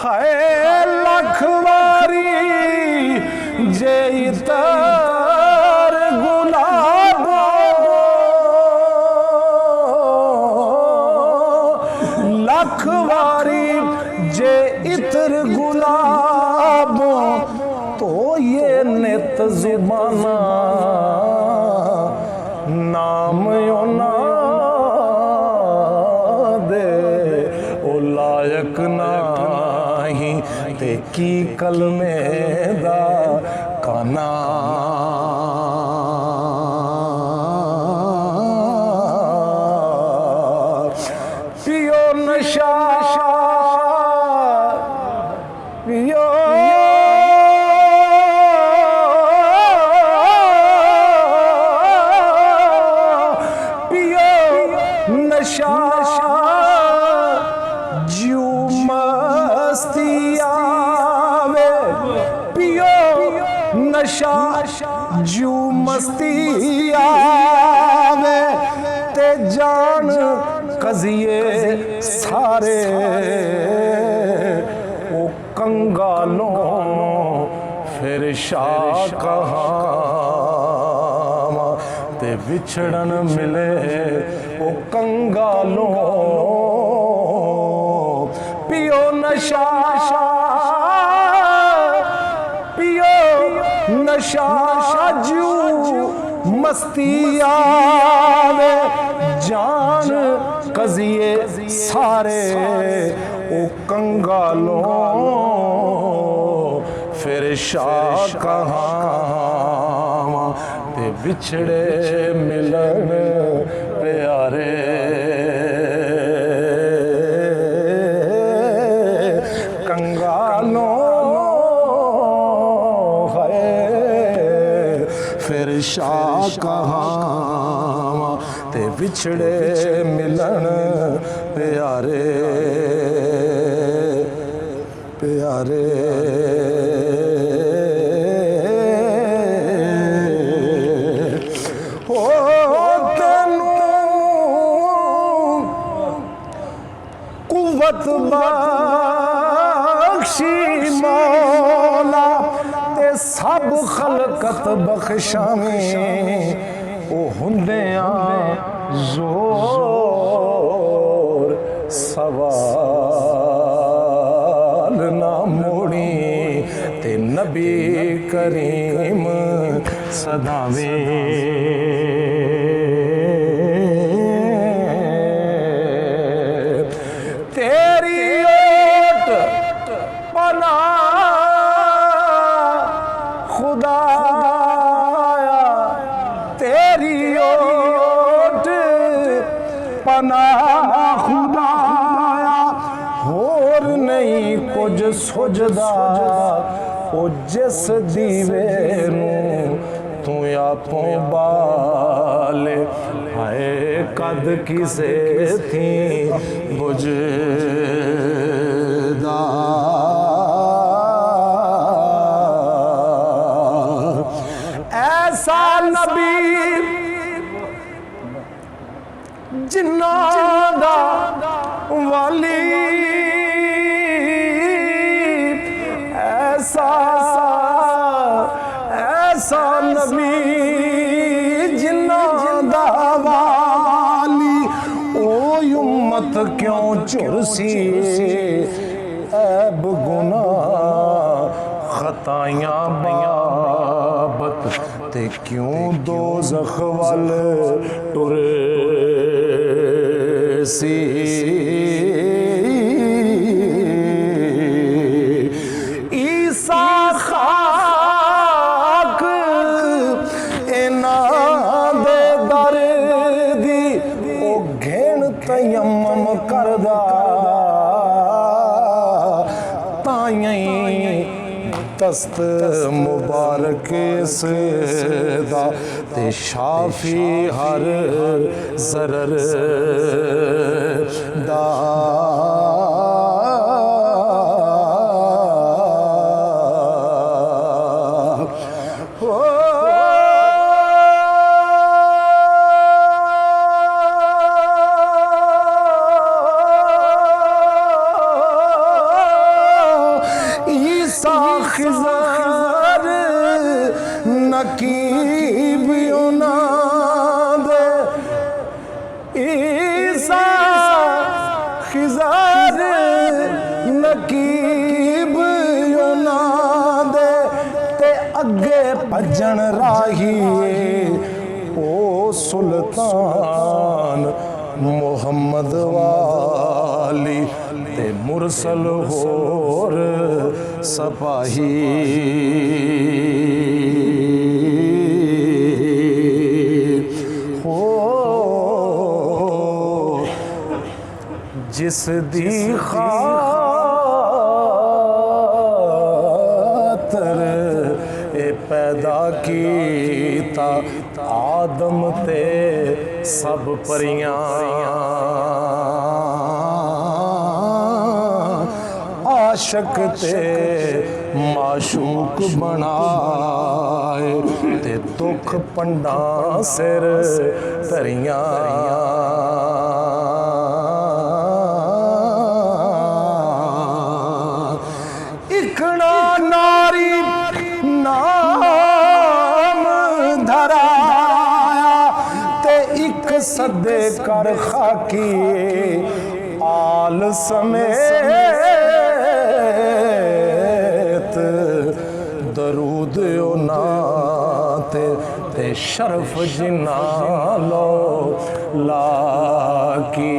हाय लखवारी जे इतर गुलाब लखवारी जे इतर गुलाब तो ये नित जुबाना नाम यो ना दे ओ लायक नाही ते की कलमे दा काना पियो नशा पियो नशा जू मस्ती आवे पियो नशा जू मस्ती आवे ते जान कजिए सारे ओ कंगालों फिर शाह कहाँ ते बिछड़न मिले ओ कंगालों पियो नशा पियो नशा जू मस्ती आवे जान कजिए सारे ओ कंगालों फिर शाह कहाँ ते बिछड़े मिलन प्यारे कंगालों है फिर शाह कहाँ ते बिछड़े मिलन प्यारे प्यारे कुव्वत बख्शी मौला ते सब खलकत बख्शावें ओ हुंदियां जोर सवाल ना मोड़ी ते नबी करीम सदावें खुदाया होर नहीं कुछ सुझदा ओ जिस दीवे नूं तू आपो बाले हाय कद किसे थी बुझदा ऐसा नबी जिन्ना दा वाली ऐसा ऐसा नबी जिन्ना दा वाली ओ उम्मत क्यों चुरसी ऐब गुनाह खतायां बाबत ते क्यों दोज़ख वल टुरे सी ईसा खाक इन्हां दे दर दी ओ घेण तयम्मम करदा ताईं दस्त मुबारक सदा ते शाफी हर ज़रर दा खिजार नकीब दे ईसा खिजार नकीब दे ते अगे भजन राहिए ओ सुल्तान मुहम्मद वाली ते मुरसल होर सपाही हो जिस दी खातर ए पैदा कीता आदम ते सब परियां आशक ते माशूक बनाए ते दुख पंडा सिर धरियां इकड़ा नारी नाम धराया ते एक सदे कर खाकी आल समेत दरूद नाते ते शरफ जिना लो लाकी